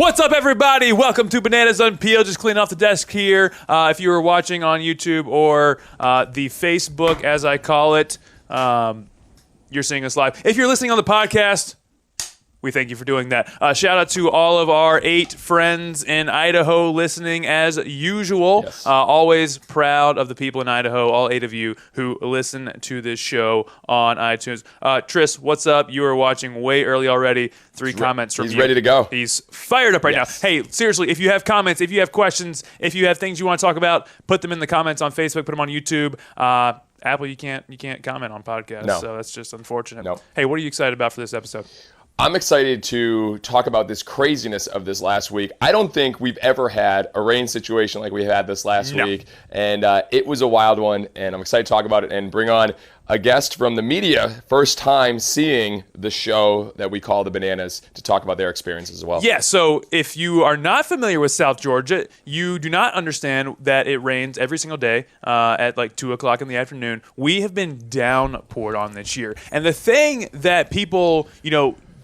What's up, everybody? Welcome to Bananas Unpeeled. Just cleaning off the desk here. If you were watching on YouTube or the Facebook, as I call it, you're seeing us live. If you're listening on the podcast, we thank you for doing that. Shout out to all of our 8 friends in Idaho listening as usual. Yes. Always proud of the people in Idaho, all 8 of you who listen to this show on iTunes. Tris, what's up? You are watching way early already. 3 comments from you. He's ready to go. He's fired up right now. Hey, seriously, if you have comments, if you have questions, if you have things you want to talk about, put them in the comments on Facebook, put them on YouTube. Apple, you can't comment on podcasts, so that's just unfortunate. No. Hey, what are you excited about for this episode? I'm excited to talk about this craziness of this last week. I don't think we've ever had a rain situation like we had this last week, and it was a wild one, and I'm excited to talk about it and bring on a guest from the media, first time seeing the show that we call The Bananas, to talk about their experiences as well. Yeah, so if you are not familiar with South Georgia, you do not understand that it rains every single day at like 2 o'clock in the afternoon. We have been downpoured on this year. And the thing that people,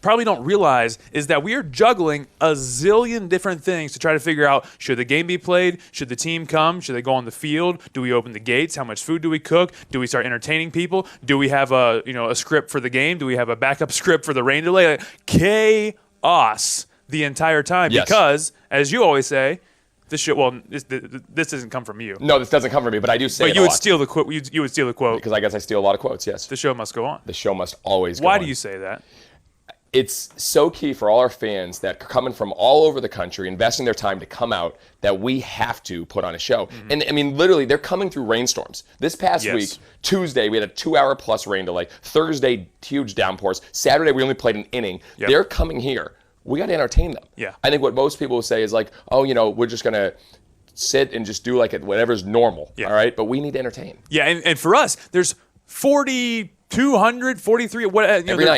probably don't realize is that we are juggling a zillion different things to try to figure out, should the game be played? Should the team come? Should they go on the field? Do we open the gates? How much food do we cook? Do we start entertaining people? Do we have a script for the game? Do we have a backup script for the rain delay? Chaos the entire time. Yes. Because, as you always say, this doesn't come from you. No, this doesn't come from me, but I do say But it a lot. steal the quote. You would steal the quote. Because I guess I steal a lot of quotes, yes. The show must go on. The show must always go on. Why do you say that? It's so key for all our fans that are coming from all over the country, investing their time to come out, that we have to put on a show. Mm-hmm. And I mean, literally, they're coming through rainstorms. This past week, Tuesday, we had a 2-hour plus rain delay. Thursday, huge downpours. Saturday, we only played an inning. Yep. They're coming here. We got to entertain them. Yeah. I think what most people will say is like, we're just going to sit and just do like whatever's normal. Yeah. All right. But we need to entertain. Yeah. And for us, there's 243,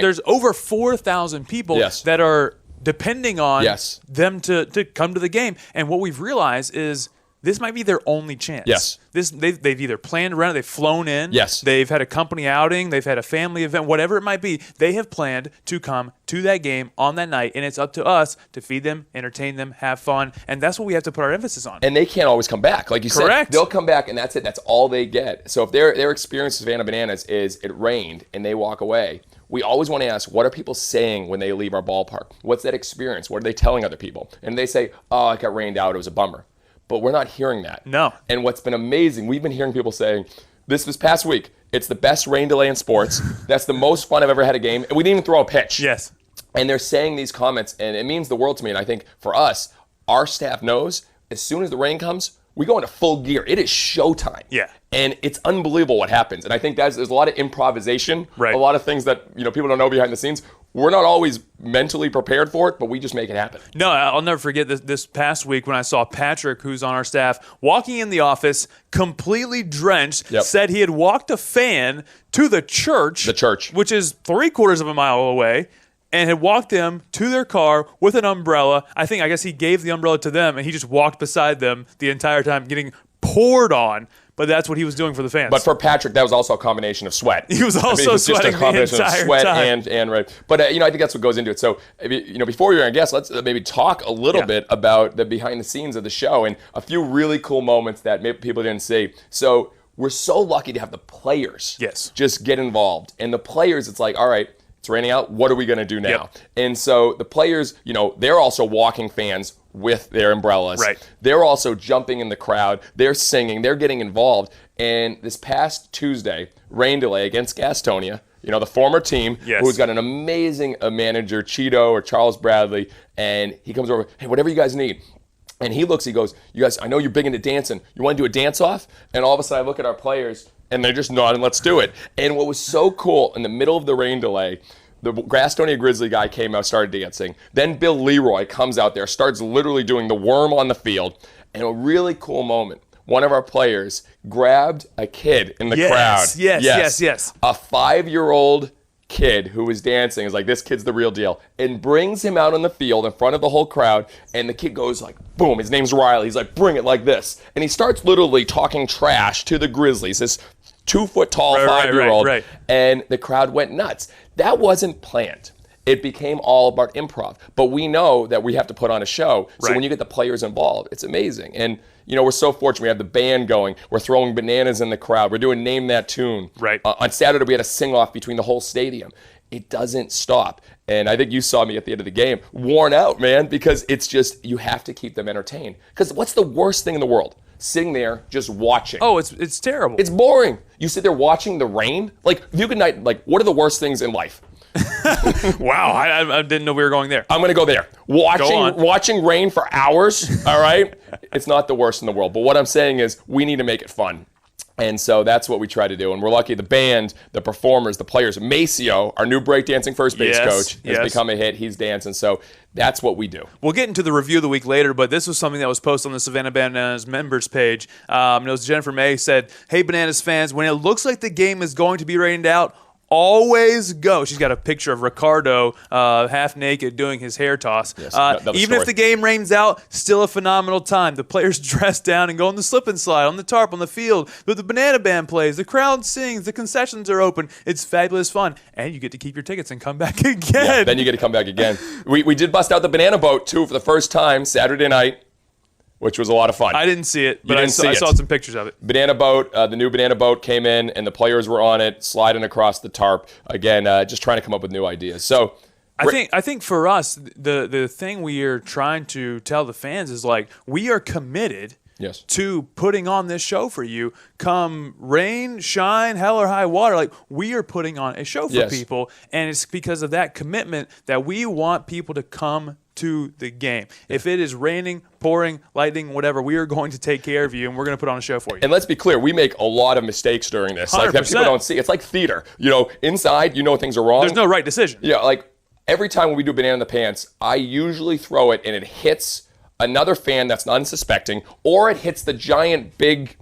there's over 4,000 people that are depending on them to come to the game. And what we've realized is this might be their only chance. Yes. They've either planned around it, they've flown in, they've had a company outing, they've had a family event, whatever it might be. They have planned to come to that game on that night, and it's up to us to feed them, entertain them, have fun, and that's what we have to put our emphasis on. And they can't always come back. Like you said, they'll come back, and that's it. That's all they get. So if their experience with Savannah Bananas is it rained and they walk away, we always want to ask, what are people saying when they leave our ballpark? What's that experience? What are they telling other people? And they say, oh, it got rained out, it was a bummer. But we're not hearing that. No. And what's been amazing, we've been hearing people saying, this past week, it's the best rain delay in sports. That's the most fun I've ever had a game. And we didn't even throw a pitch. Yes. And they're saying these comments, and it means the world to me. And I think for us, our staff knows as soon as the rain comes, we go into full gear. It is showtime. Yeah. And it's unbelievable what happens. And I think there's a lot of improvisation, a lot of things that people don't know behind the scenes. We're not always mentally prepared for it, but we just make it happen. No, I'll never forget this past week when I saw Patrick, who's on our staff, walking in the office, completely drenched, said he had walked a fan to the church, which is 3/4 of a mile away, and had walked them to their car with an umbrella. I guess he gave the umbrella to them, and he just walked beside them the entire time, getting poured on. But that's what he was doing for the fans. But for Patrick, that was also a combination of sweat. He was also sweating just a combination the entire of sweat time. and right. But I think that's what goes into it. So before you're our guest, let's maybe talk a little bit about the behind the scenes of the show and a few really cool moments that maybe people didn't see. So we're so lucky to have the players just get involved. And the players, it's like, all right, it's raining out. What are we going to do now? Yep. And so the players, they're also walking fans with their umbrellas. Right. They're also jumping in the crowd. They're singing. They're getting involved. And this past Tuesday, rain delay against Gastonia, the former team, who's got an amazing manager, Cheeto or Charles Bradley, and he comes over, hey, whatever you guys need. And he goes, you guys, I know you're big into dancing. You want to do a dance-off? And all of a sudden I look at our players, and they're just nodding, let's do it. And what was so cool, in the middle of the rain delay, the Gastonia Grizzly guy came out, started dancing. Then Bill Leroy comes out there, starts literally doing the worm on the field. And a really cool moment, one of our players grabbed a kid in the crowd. Yes. A 5-year-old kid who was dancing is like, this kid's the real deal, and brings him out on the field in front of the whole crowd. And the kid goes like, boom, his name's Riley. He's like, bring it like this. And he starts literally talking trash to the Grizzlies, this 2-foot tall 5-year-old. Right. And the crowd went nuts. That wasn't planned. it became all about improv. But we know that we have to put on a show. So Right. when you get the players involved, it's amazing. And, we're so fortunate. We have the band going. We're throwing bananas in the crowd. We're doing Name That Tune. Right. On Saturday, we had a sing-off between the whole stadium. It doesn't stop. And I think you saw me at the end of the game, worn out, man, because it's just, you have to keep them entertained. Because what's the worst thing in the world? Sitting there just watching. Oh, it's terrible. It's boring. You sit there watching the rain. Like, you could what are the worst things in life? Wow, I didn't know we were going there. I'm going to go there. Watching rain for hours, all right? It's not the worst in the world. But what I'm saying is we need to make it fun. And so that's what we try to do. And we're lucky the band, the performers, the players. Maceo, our new breakdancing first base coach, has become a hit. He's dancing. So that's what we do. We'll get into the review of the week later, but this was something that was posted on the Savannah Bananas members page. It was Jennifer May said, "Hey, Bananas fans, when it looks like the game is going to be rained out, always go." She's got a picture of Ricardo half naked doing his hair toss. Yes, even if the game rains out, still a phenomenal time. The players dress down and go on the slip and slide, on the tarp, on the field. The banana band plays, the crowd sings, the concessions are open. It's fabulous fun. And you get to keep your tickets and come back again. Yeah, then you get to come back again. We did bust out the banana boat, too, for the first time Saturday night, which was a lot of fun. I didn't see it, but I saw some pictures of it. Banana boat, the new banana boat came in, and the players were on it, sliding across the tarp. Again, just trying to come up with new ideas. So, I think for us, the thing we are trying to tell the fans is we are committed to putting on this show for you. Come rain, shine, hell or high water, we are putting on a show for people, and it's because of that commitment that we want people to come to the game. If it is raining, pouring, lightning, whatever, we are going to take care of you, and we're going to put on a show for you. And let's be clear, we make a lot of mistakes during this. 100%. That people don't see. It's like theater. Inside, things are wrong. There's no right decision. Yeah, every time when we do Banana in the Pants, I usually throw it and it hits another fan that's unsuspecting, or it hits the giant big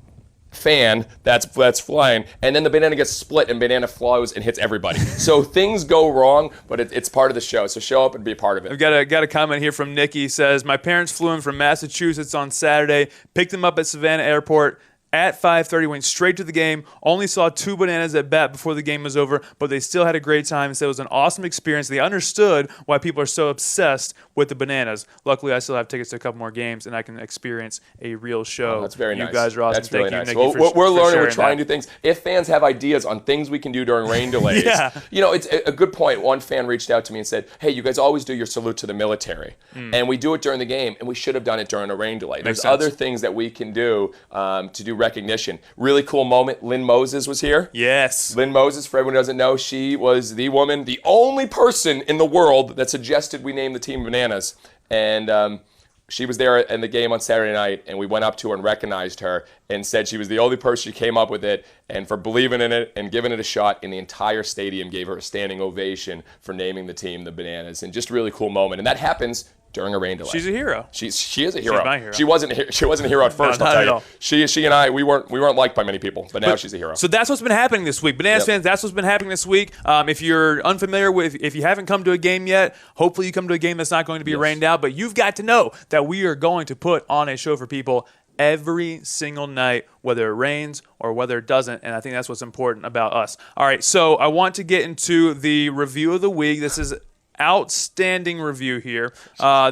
fan that's flying, and then the banana gets split and banana flows and hits everybody. So things go wrong, but it's part of the show. So show up and be a part of it. I've got a comment here from Nikki. Says, "My parents flew in from Massachusetts on Saturday, picked them up at Savannah Airport at 5:30, went straight to the game, only saw 2 bananas at bat before the game was over, but they still had a great time. So it was an awesome experience. They understood why people are so obsessed with the bananas. Luckily, I still have tickets to a couple more games, and I can experience a real show." That's very nice. You guys are awesome. That's really Thank nice. you, Nikki, we're learning. We're sharing trying that. new things. If fans have ideas on things we can do during rain delays, it's a good point. One fan reached out to me and said, "Hey, you guys always do your salute to the military, and we do it during the game, and we should have done it during a rain delay. There's other things that we can do to do recognition." Really cool moment. Lynn Moses was here. Yes. Lynn Moses, for everyone who doesn't know, she was the woman, the only person in the world that suggested we name the team Bananas. And she was there in the game on Saturday night, and we went up to her and recognized her and said she was the only person who came up with it, and for believing in it and giving it a shot, and the entire stadium gave her a standing ovation for naming the team the Bananas. And just a really cool moment. And that happens during a rain delay. She's a hero. She is a hero. She's my hero. She wasn't a hero at first. No, I'll not tell at you. all. She and I, we weren't liked by many people, but now she's a hero. So that's what's been happening this week. Bananas fans, that's what's been happening this week. If you're unfamiliar with, if you haven't come to a game yet, hopefully you come to a game that's not going to be rained out. But you've got to know that we are going to put on a show for people every single night, whether it rains or whether it doesn't, and I think that's what's important about us. All right, so I want to get into the review of the week. This is outstanding review here.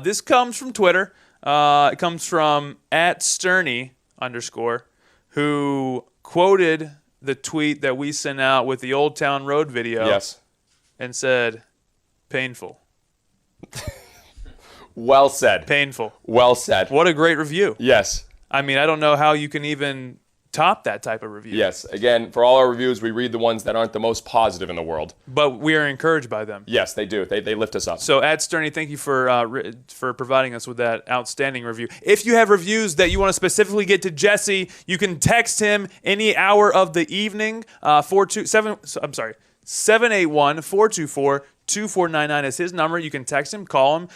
This comes from Twitter. It comes from @Sterny_, who quoted the tweet that we sent out with the Old Town Road video. Yes. And said, "Painful." Well said. Painful. Well said. What a great review. Yes. I mean, I don't know how you can even top that type of review. Yes. Again, for all our reviews, we read the ones that aren't the most positive in the world. But we are encouraged by them. Yes, they do. They lift us up. So, @Sterny, thank you for providing us with that outstanding review. If you have reviews that you want to specifically get to Jesse, you can text him any hour of the evening. 781-424-2499 is his number. You can text him, call him.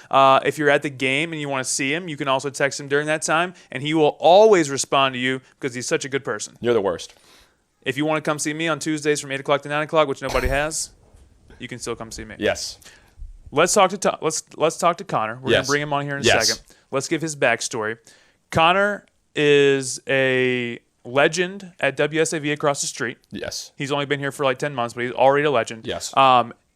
If you're at the game and you want to see him, you can also text him during that time, and he will always respond to you because he's such a good person. You're the worst. If you want to come see me on Tuesdays from 8 o'clock to 9 o'clock, which nobody has, you can still come see me. Yes. Let's talk to let's talk to Connor. We're going to bring him on here in a second. Let's give his backstory. Connor is a legend at WSAV across the street. Yes. He's only been here for like 10 months, but he's already a legend. Yes.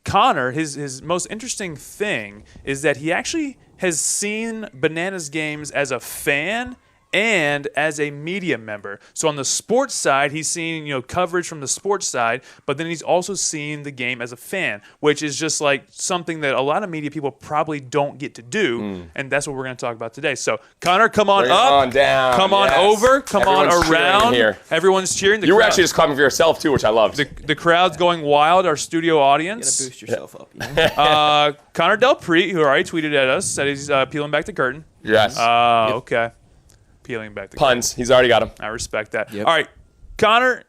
Connor, his most interesting thing is that he actually has seen Bananas games as a fan and as a media member. So on the sports side, he's seen coverage from the sports side, but then he's also seen the game as a fan, which is just like something that a lot of media people probably don't get to do, and that's what we're going to talk about today. So Connor, come on Bring up, on down. come on over, come Everyone's on cheering around. here. Everyone's cheering. You were actually just coming for yourself too, which I loved. The crowd's going wild. Our studio You audience. gotta boost yourself up. Connor DelPrete, who already tweeted at us, said he's peeling back the curtain. Yes. Okay. Peeling back the Puns. He's already got him. I respect that. Yep. All right, Connor,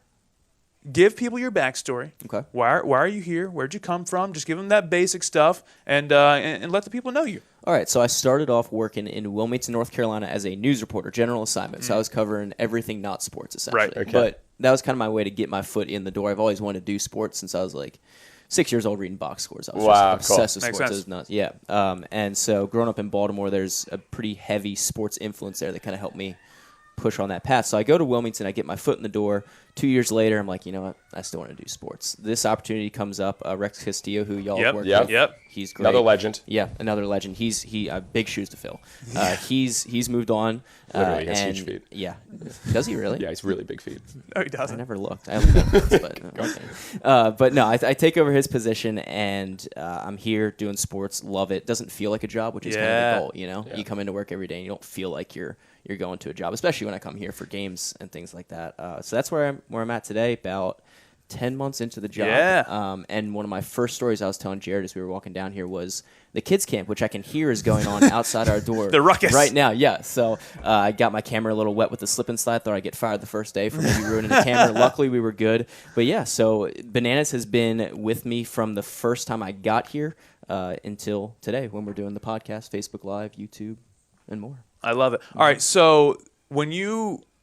give people your backstory. Okay. Why are you here? Where'd you come from? Just give them that basic stuff and let the people know you. All right, so I started off working in Wilmington, North Carolina as a news reporter, general assignment. So I was covering everything not sports, essentially. Right, okay. But that was kind of my way to get my foot in the door. I've always wanted to do sports since I was like 6 years old reading box scores. I was just obsessed with Makes sports. sense. It was nuts. Yeah. And so growing up in Baltimore, there's a pretty heavy sports influence there that kind of helped me push on that path. So I go to Wilmington, I get my foot in the door. 2 years later, I'm like, you know what? I still want to do sports. This opportunity comes up. Rex Castillo, who y'all work with, he's great. Another legend. Yeah, another legend. He's big shoes to fill. He's moved on. Literally, he has and huge feet. Yeah, does he really? Yeah, he's really big feet. No, he I doesn't. never looked. I only met him once, but okay. But no, I take over his position, and I'm here doing sports. Love it. Doesn't feel like a job, which is kind of the goal. Yeah. You come into work every day, and you don't feel like you're going to a job, especially when I come here for games and things like that. So that's where I'm at today. About 10 months into the job. Yeah. And one of my first stories I was telling Jared as we were walking down here was the kids camp, which I can hear is going on outside our door. The ruckus. Right now, yeah. So I got my camera a little wet with the slip and slide. Thought I'd get fired the first day for maybe ruining the camera. Luckily, we were good. But yeah, so Bananas has been with me from the first time I got here until today when we're doing the podcast, Facebook Live, YouTube, and more. I love it. All right, so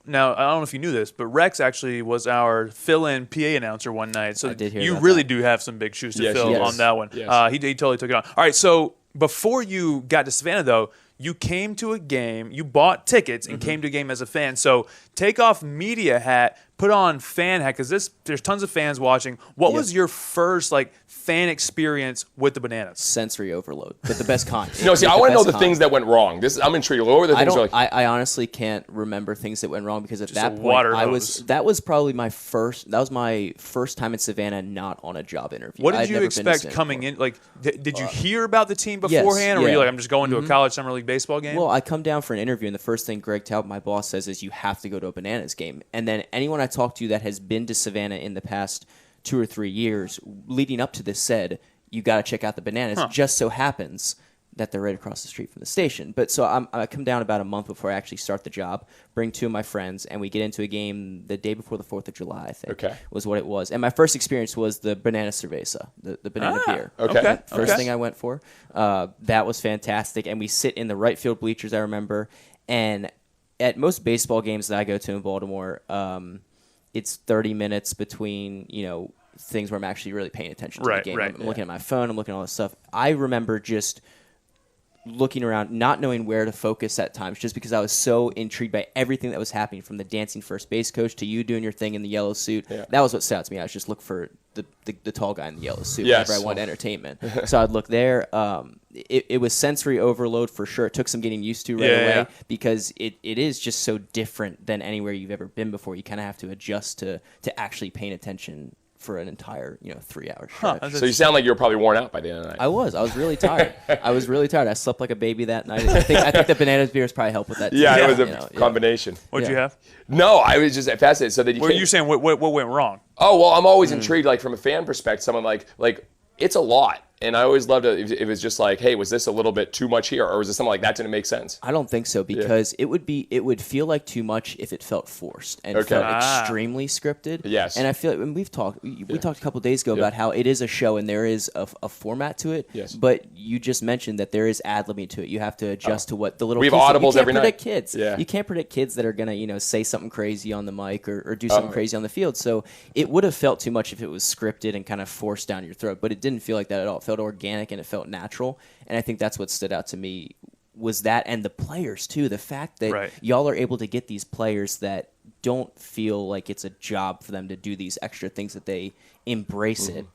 now, I don't know if you knew this, but Rex actually was our fill-in PA announcer one night. So I did hear you about really that. do have some big shoes to Yes, fill yes. on that one. Yes. He totally took it on. All right, so before you got to Savannah, though, you came to a game, you bought tickets and came to a game as a fan. So take off media hat, put on fan hat, because there's tons of fans watching. What was your first fan experience with the Bananas? Sensory overload, but the best kind. No, see, I want to know the things that went wrong. I'm intrigued. What were the things? I honestly can't remember things that went wrong because at that a point water hose. that was probably my first time in Savannah not on a job interview. What did I'd you never been to expect Savannah coming before. in? Did you hear about the team Yes, beforehand, or were you yeah. like, I'm just going to a college summer league baseball game? Well, I come down for an interview, and the first thing Greg Talbot, my boss, says is you have to go to a Bananas game. And then anyone I talk to that has been to Savannah in the past 2 or 3 years leading up to this said, you got to check out the Bananas. Just so happens that they're right across the street from the station. But so I come down about a month before I actually start the job, bring 2 of my friends, and we get into a game the day before the 4th of July, I think, was what it was. And my first experience was the Banana Cerveza, the banana beer. Okay. First thing I went for. That was fantastic. And we sit in the right field bleachers, I remember. And at most baseball games that I go to in Baltimore, it's 30 minutes between, things where I'm actually really paying attention to the game. I'm looking at my phone, I'm looking at all this stuff. I remember just looking around, not knowing where to focus at times, just because I was so intrigued by everything that was happening, from the dancing first base coach to you doing your thing in the yellow suit. Yeah. That was what stood out to me. I was just looking for the tall guy in the yellow suit Yes. whenever I wanted entertainment. So I'd look there. It was sensory overload for sure. It took some getting used to right away because it is just so different than anywhere you've ever been before. You kind of have to adjust to actually paying attention for an entire 3-hour stretch. So you sound like you were probably worn out by the end of the night. I was really tired. I slept like a baby that night. I think the Bananas beers probably helped with that too. Yeah, it was a combination. What'd you have? No, I was just fascinated. So that What are you saying? What went wrong? Oh, well, I'm always intrigued, from a fan perspective, someone like it's a lot. And I always loved it. It was just like, hey, was this a little bit too much here? Or was it something like that didn't make sense? I don't think so, because it would feel like too much if it felt forced and felt extremely scripted. Yes. And I feel like, and we talked a couple days ago about how it is a show and there is a format to it. Yes. But you just mentioned that there is ad-libbing to it. You have to adjust to what the little We have kids do. audibles every night. You can't predict kids. Yeah. You can't predict kids that are gonna say something crazy on the mic or do something crazy on the field. So it would have felt too much if it was scripted and kind of forced down your throat. But it didn't feel like that at all. It felt organic and it felt natural, and I think that's what stood out to me was that, and the players too. The fact that y'all are able to get these players that don't feel like it's a job for them to do these extra things, that they embrace it,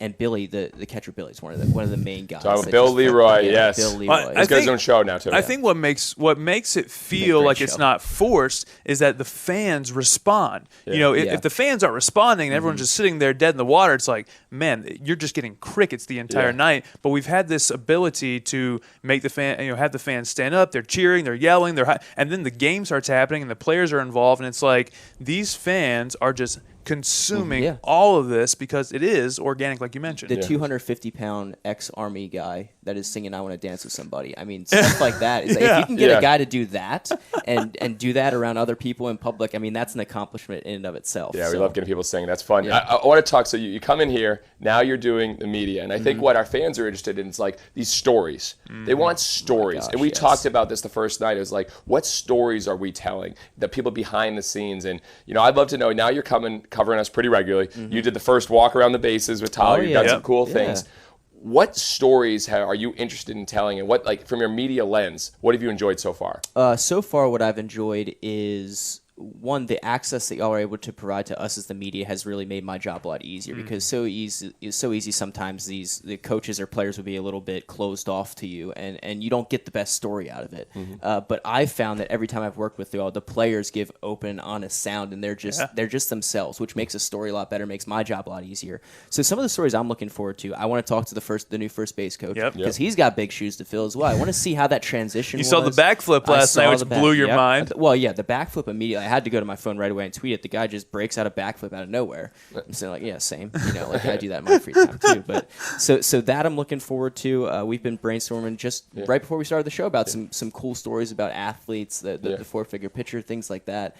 And Billy, the catcher Billy, is one of the main guys. So Bill Leroy, yes. Bill Leroy. He's got his own show now too. I think what makes it feel like it's not forced is that the fans respond. Yeah. If the fans aren't responding and everyone's just sitting there dead in the water, it's like, man, you're just getting crickets the entire night. But we've had this ability to make the have the fans stand up. They're cheering, they're yelling, and then the game starts happening and the players are involved, and it's like these fans are just consuming all of this because it is organic, like you mentioned. The 250-pound ex-Army guy that is singing "I Want to Dance with Somebody." I mean, stuff like that. Is like, if you can get a guy to do that and do that around other people in public, I mean, that's an accomplishment in and of itself. Yeah, we love getting people singing. That's fun. Yeah. I want to talk. So you come in here, now you're doing the media, and I think what our fans are interested in is like these stories. They want stories. And we talked about this the first night. It was like, what stories are we telling? The people behind the scenes. And, I'd love to know, now you're covering us pretty regularly. You did the first walk around the bases with Tyler. You've done some cool things. What stories are you interested in telling, and what, like, from your media lens, what have you enjoyed so far? So far, what I've enjoyed is, one, the access that y'all are able to provide to us as the media has really made my job a lot easier because it's so easy sometimes the coaches or players will be a little bit closed off to you and you don't get the best story out of it. But I've found that every time I've worked with y'all, the players give open, honest sound, and they're just themselves, which makes a story a lot better, makes my job a lot easier. So some of the stories I'm looking forward to, I want to talk to the new first base coach because he's got big shoes to fill as well. I want to see how that transition was. You saw the backflip last night, which blew your mind. Well, yeah, the backflip immediately. I had to go to my phone right away and tweet it. The guy just breaks out a backflip out of nowhere. I'm saying, like, yeah, same. Like I do that in my free time too. But so that I'm looking forward to. We've been brainstorming just right before we started the show about some cool stories about athletes, the four-figure pitcher, things like that.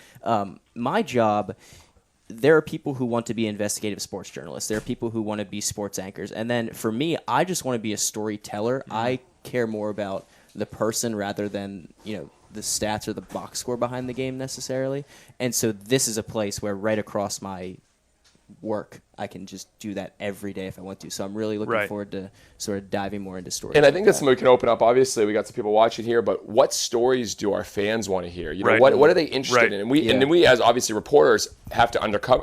My job. There are people who want to be investigative sports journalists. There are people who want to be sports anchors. And then for me, I just want to be a storyteller. I care more about the person rather than, the stats or the box score behind the game necessarily. And so this is a place where right across my work, I can just do that every day if I want to. So I'm really looking forward to sort of diving more into stories. And I think that's something we can open up. Obviously, we got some people watching here, but what stories do our fans want to hear? What are they interested in? And then we, as obviously reporters, have to undercover,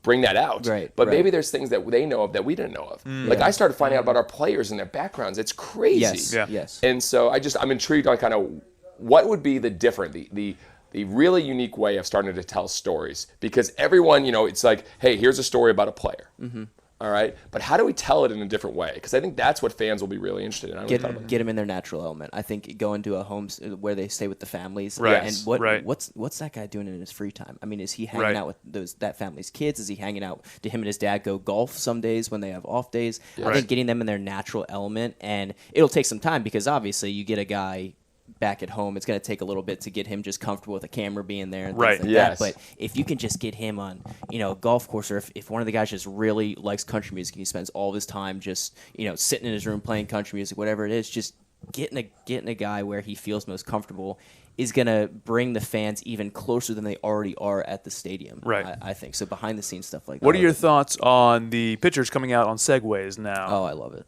bring that out. But maybe there's things that they know of that we didn't know of. Like I started finding out about our players and their backgrounds. It's crazy. Yes. And so I'm intrigued on kind of what would be the really unique way of starting to tell stories, because everyone, it's like, hey, here's a story about a player. All right. But how do we tell it in a different way? Because I think that's what fans will be really interested in. Get them in their natural element. I think going to a home where they stay with the families. And what's that guy doing in his free time? I mean, is he hanging out with that family's kids? Is he hanging out? Do him and his dad go golf some days when they have off days? I think getting them in their natural element, and it'll take some time because obviously you get a guy back at home, it's going to take a little bit to get him just comfortable with a camera being there and things like that. But if you can just get him on, a golf course, or if one of the guys just really likes country music and he spends all of his time just, sitting in his room playing country music, whatever it is, just getting a guy where he feels most comfortable is going to bring the fans even closer than they already are at the stadium. I think. So behind the scenes stuff like that. What are your thoughts on the pitchers coming out on segways now? Oh, I love it.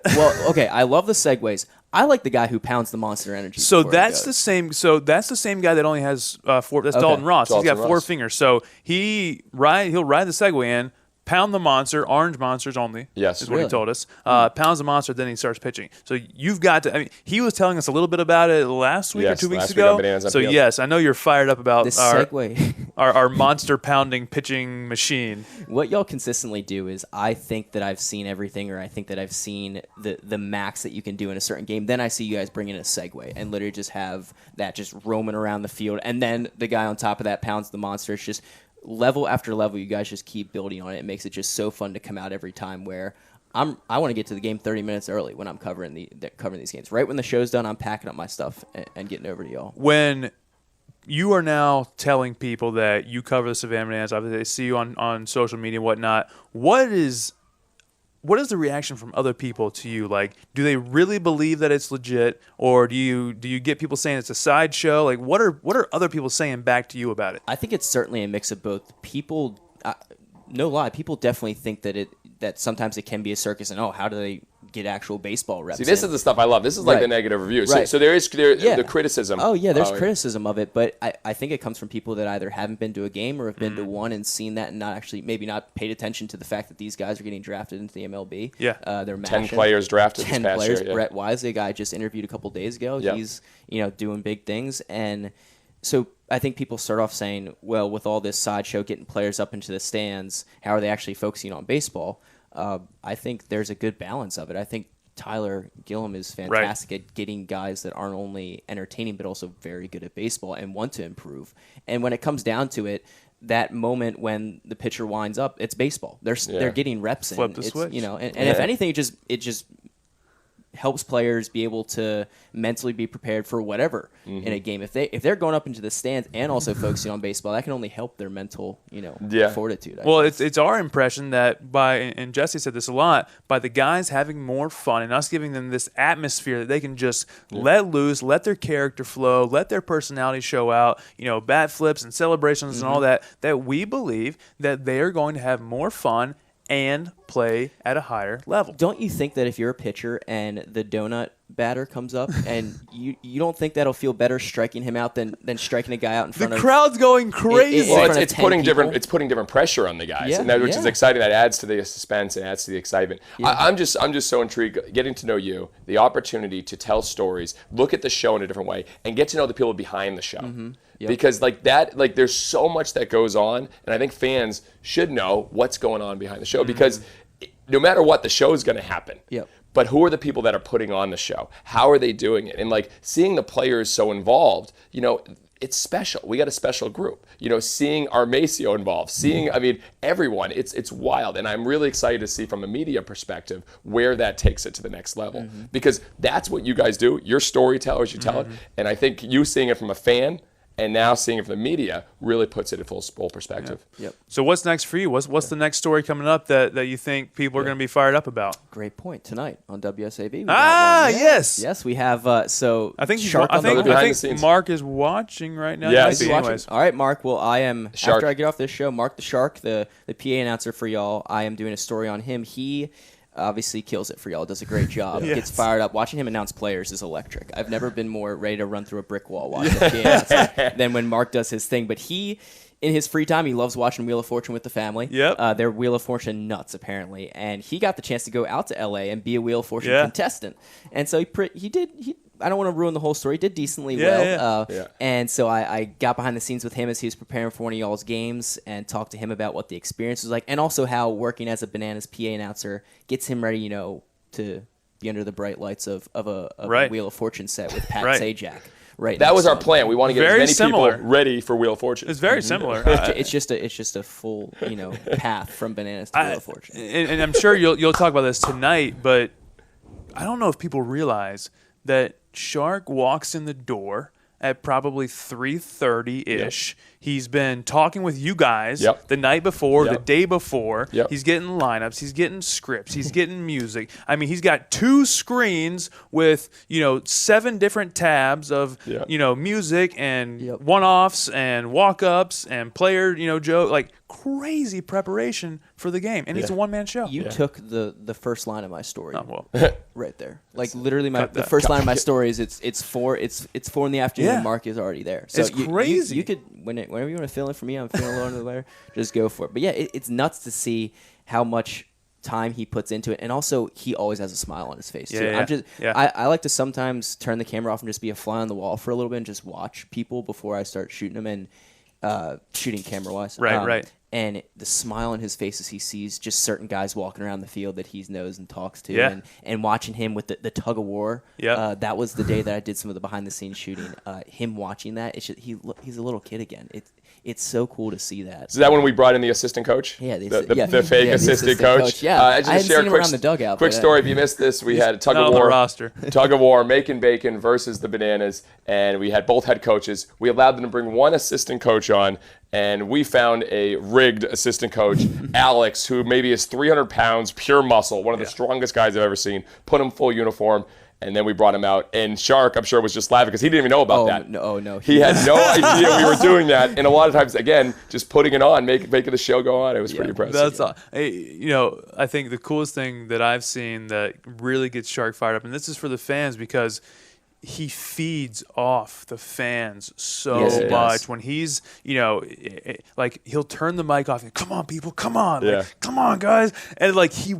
Well, okay, I love the segues. I like the guy who pounds the Monster Energy. So that's the same. So that's the same guy that only has four. That's Dalton Ross. He's got four fingers. So he'll ride the Segway in, pound the monster, orange monsters only. Yes, is what he told us. Pounds the monster, then he starts pitching. So you've got to. I mean, he was telling us a little bit about it last week or 2 weeks ago. So yes, I know you're fired up about this Segway. our monster pounding pitching machine. What y'all consistently do is, I think that I've seen everything, or I think that I've seen the max that you can do in a certain game. Then I see you guys bring in a Segway and literally just have that just roaming around the field, and then the guy on top of that pounds the monster. It's just level after level. You guys just keep building on it. It makes it just so fun to come out every time. Where I want to get to the game 30 minutes early when I'm covering these games. Right when the show's done, I'm packing up my stuff and getting over to y'all. When you are now telling people that you cover the Savannah Bananas, obviously they see you on social media and whatnot, what is the reaction from other people to you? Like, do they really believe that it's legit, or do you get people saying it's a sideshow? Like, what are other people saying back to you about it? I think it's certainly a mix of both. People, no lie, people definitely think that sometimes it can be a circus, and how do they get actual baseball reps. See, this is the stuff I love. This is like the negative review. So there is the criticism. Oh, yeah, there's criticism of it, but I think it comes from people that either haven't been to a game or have been to one and seen that and maybe not paid attention to the fact that these guys are getting drafted into the MLB. Yeah. They're 10 players drafted 10 this past players. year. Yeah. Brett Wisely, a guy I just interviewed a couple days ago. He's, doing big things. And so I think people start off saying, well, with all this sideshow getting players up into the stands, how are they actually focusing on baseball? I think there's a good balance of it. I think Tyler Gillum is fantastic at getting guys that aren't only entertaining but also very good at baseball and want to improve. And when it comes down to it, that moment when the pitcher winds up, it's baseball. They're getting reps in. Flip the switch. And if anything, it just helps players be able to mentally be prepared for whatever in a game. If they're going up into the stands and also focusing on baseball, that can only help their mental, fortitude. Well, it's our impression that and Jesse said this a lot, by the guys having more fun and us giving them this atmosphere that they can just let loose, let their character flow, let their personality show out, bat flips and celebrations and all that we believe that they are going to have more fun and play at a higher level. Don't you think that if you're a pitcher and the donut batter comes up and you don't think that'll feel better striking him out than striking a guy out in front of... The crowd's going crazy. It's putting different pressure on the guys, which is exciting. That adds to the suspense and adds to the excitement. Yeah. I'm just so intrigued getting to know you, the opportunity to tell stories, look at the show in a different way, and get to know the people behind the show. Mm-hmm. Yep. Because there's so much that goes on, and I think fans should know what's going on behind the show because no matter what, the show is going to happen. Yep. But who are the people that are putting on the show? How are they doing it? And seeing the players so involved, it's special. We got a special group. Seeing Armacio involved, seeing everyone. It's wild, and I'm really excited to see from a media perspective where that takes it to the next level because that's what you guys do. You're storytellers. You tell it, and I think you seeing it from a fan. And now seeing it from the media really puts it in full perspective. Yep. So what's next for you? What's the next story coming up that you think people are going to be fired up about? Great point. Tonight on WSAV. Yes. Yes, we have. So I think scenes. Mark is watching right now. Yeah, he's watching. All right, Mark. Well, I am Shark. After I get off this show, Mark the Shark, the PA announcer for y'all. I am doing a story on him. He obviously kills it for y'all, does a great job, gets fired up. Watching him announce players is electric. I've never been more ready to run through a brick wall watching a PA announcer than when Mark does his thing. But he, in his free time, he loves watching Wheel of Fortune with the family. Yep. They're Wheel of Fortune nuts, apparently. And he got the chance to go out to L.A. and be a Wheel of Fortune contestant. And so he did I don't want to ruin the whole story. He did decently well. And so I got behind the scenes with him as he was preparing for one of y'all's games and talked to him about what the experience was like and also how working as a Bananas PA announcer gets him ready, to be under the bright lights of a Wheel of Fortune set with Pat Sajak. Right. That was our plan. We want to get as many people ready for Wheel of Fortune. It's very similar. It's just a full, path from Bananas to Wheel of Fortune. And I'm sure you'll talk about this tonight, but I don't know if people realize that Shark walks in the door at probably 3:30-ish. Yep. He's been talking with you guys the night before, the day before. Yep. He's getting lineups. He's getting scripts. He's getting music. I mean, he's got 2 screens with, 7 different tabs of, music and one-offs and walk-ups and player, joke, crazy preparation for the game. And it's a one-man show. You took the first line of my story right there. Literally the first line of my story is it's 4 in the afternoon and Mark is already there. So it's crazy. You could whenever you want to fill in for me, I'm feeling a little under the weather, just go for it. But yeah, it's nuts to see how much time he puts into it, and also he always has a smile on his face too. I like to sometimes turn the camera off and just be a fly on the wall for a little bit and just watch people before I start shooting them and shooting camera wise. Right. And the smile on his face as he sees just certain guys walking around the field that he knows and talks to, and watching him with the tug of war. That was the day that I did some of the behind the scenes shooting. Him watching that, he's a little kid again. It's so cool to see that. So that when we brought in the assistant coach? Yeah, the fake assistant coach. Yeah, I just shared seen him around the dugout. Quick story. If you missed this, we had a tug of war. Roster. Tug of war, making bacon versus the Bananas, and we had both head coaches. We allowed them to bring one assistant coach on, and we found a rigged assistant coach, Alex, who maybe is 300 pounds, pure muscle, one of the strongest guys I've ever seen. Put him full uniform. And then we brought him out, and Shark, I'm sure, was just laughing because he didn't even know about that. No. He had no idea we were doing that. And a lot of times, again, just putting it on, making the show go on. It was pretty impressive. That's all. Hey, I think the coolest thing that I've seen that really gets Shark fired up, and this is for the fans because he feeds off the fans so much when he's, like he'll turn the mic off and come on people, come on, like, come on guys, and like he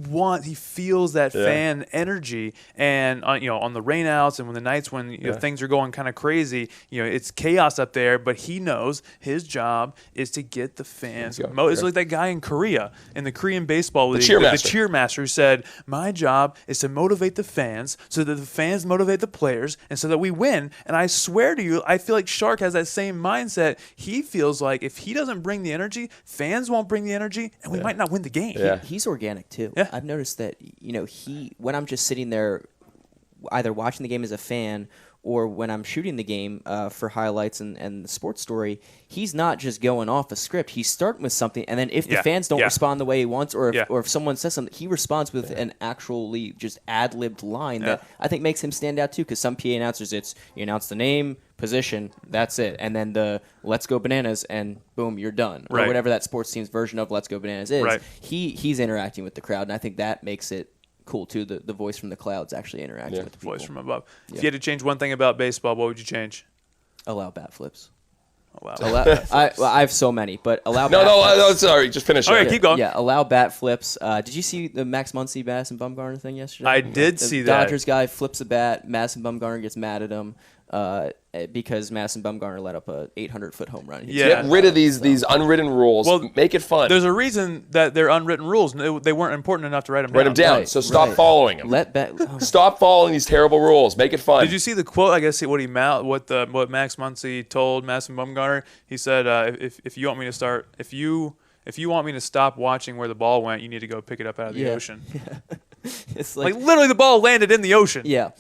feels that fan energy, and on the rainouts and when the nights when things are going kind of crazy, it's chaos up there, but he knows his job is to get the fans. It's like that guy in Korea in the Korean baseball league, the cheermaster who said, "My job is to motivate the fans so that the fans motivate the players." And so that we win. And I swear to you, I feel like Shark has that same mindset. He feels like if he doesn't bring the energy, fans won't bring the energy, and we might not win the game. He's organic too. I've noticed that, when I'm just sitting there either watching the game as a fan or when I'm shooting the game for highlights and the sports story, he's not just going off a script. He's starting with something, and then if the fans don't respond the way he wants, or if someone says something, he responds with an actually just ad-libbed line that I think makes him stand out too, because some PA announcers, you announce the name, position, that's it, and then the "Let's Go Bananas," and boom, you're done. Or whatever that sports team's version of "Let's Go Bananas" is. Right. He's interacting with the crowd, and I think that makes it cool too. The voice from the clouds actually interacting with the people. Voice from above. If you had to change one thing about baseball, what would you change? Allow bat flips. I have so many, but allow. No, sorry, just finish. All right, keep going. Yeah, allow bat flips. Did you see the Max Muncy, Madison Bumgarner thing yesterday? I did see that. Dodgers guy flips a bat. Madison Bumgarner gets mad at him because Madison Bumgarner let up a 800-foot home run. Get rid of these unwritten rules. Well, make it fun. There's a reason that they're unwritten rules. They weren't important enough to write them down. Write them down. Right, so stop following them. Stop following these terrible rules. Make it fun. Did you see the quote? I guess what Max Muncy told Madison Bumgarner. He said, "If you want me to start, if you want me to stop watching where the ball went, you need to go pick it up out of the ocean." It's like literally the ball landed in the ocean. Yeah.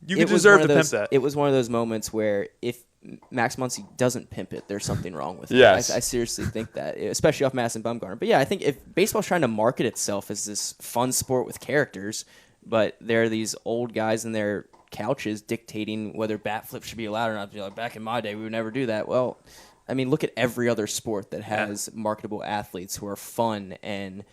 You deserve to pimp that. It was one of those moments where if Max Muncy doesn't pimp it, there's something wrong with it. Yes. I seriously think that, especially off Madison Bumgarner. But yeah, I think if baseball's trying to market itself as this fun sport with characters, but there are these old guys in their couches dictating whether bat flips should be allowed or not. Like, back in my day, we would never do that. Well, I mean, look at every other sport that has marketable athletes who are fun and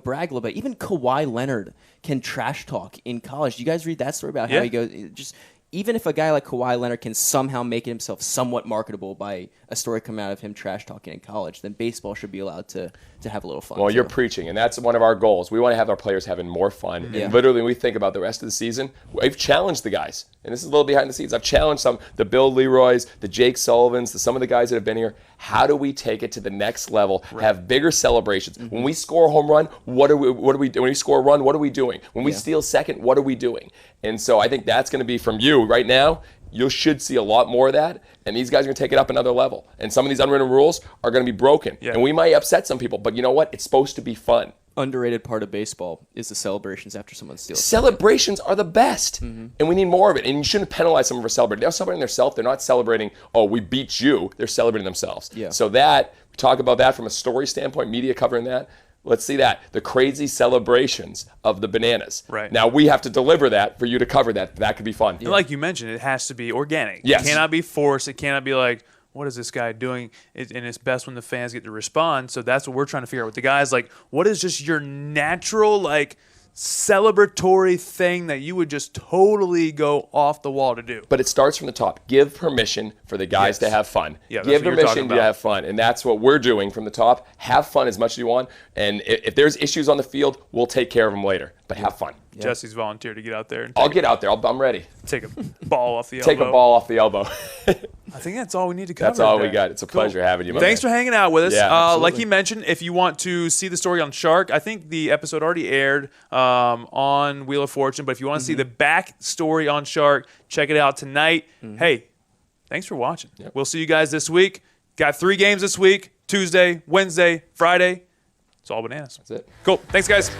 brag a little bit. Even Kawhi Leonard can trash talk in college. Do you guys read that story about how he goes? Even if a guy like Kawhi Leonard can somehow make himself somewhat marketable by a story coming out of him trash talking in college, then baseball should be allowed to have a little fun. Well, you're preaching, and that's one of our goals. We want to have our players having more fun. And literally, when we think about the rest of the season, we've challenged the guys. And this is a little behind the scenes. I've challenged the Bill Leroys, the Jake Sullivans, some of the guys that have been here. How do we take it to the next level? Right. Have bigger celebrations. Mm-hmm. When we score a home run, what are we doing? When we score a run, what are we doing? When we steal second, what are we doing? And so I think that's going to be from you right now. You should see a lot more of that, and these guys are going to take it up another level. And some of these unwritten rules are going to be broken, and we might upset some people, but you know what? It's supposed to be fun. Underrated part of baseball is the celebrations after someone steals. Celebrations are the best, and we need more of it. And you shouldn't penalize someone for celebrating. They're celebrating themselves. They're not celebrating, oh, we beat you. They're celebrating themselves. Yeah. So we talk about that from a story standpoint, media covering that. Let's see that. The crazy celebrations of the Bananas. Right. Now, we have to deliver that for you to cover that. That could be fun. And like you mentioned, it has to be organic. Yes. It cannot be forced. It cannot be like, what is this guy doing? And it's best when the fans get to respond. So that's what we're trying to figure out with the guys. Like, what is just your natural, celebratory thing that you would just totally go off the wall to do? But it starts from the top. Give permission for the guys to have fun. Yeah, give permission to have fun. And that's what we're doing from the top. Have fun as much as you want. And if there's issues on the field, we'll take care of them later. But have fun. Yeah. Jesse's volunteered to get out there. I'll get out there. I'm ready. Take a ball off the elbow. Take a ball off the elbow. I think that's all we need to cover. That's all we got. It's a pleasure having you, man. Thanks for hanging out with us. Yeah, like he mentioned, if you want to see the story on Shark, I think the episode already aired on Wheel of Fortune. But if you want to see the back story on Shark, check it out tonight. Hey, thanks for watching. Yep. We'll see you guys this week. Got 3 games this week: Tuesday, Wednesday, Friday. It's all bananas. That's it. Cool. Thanks, guys.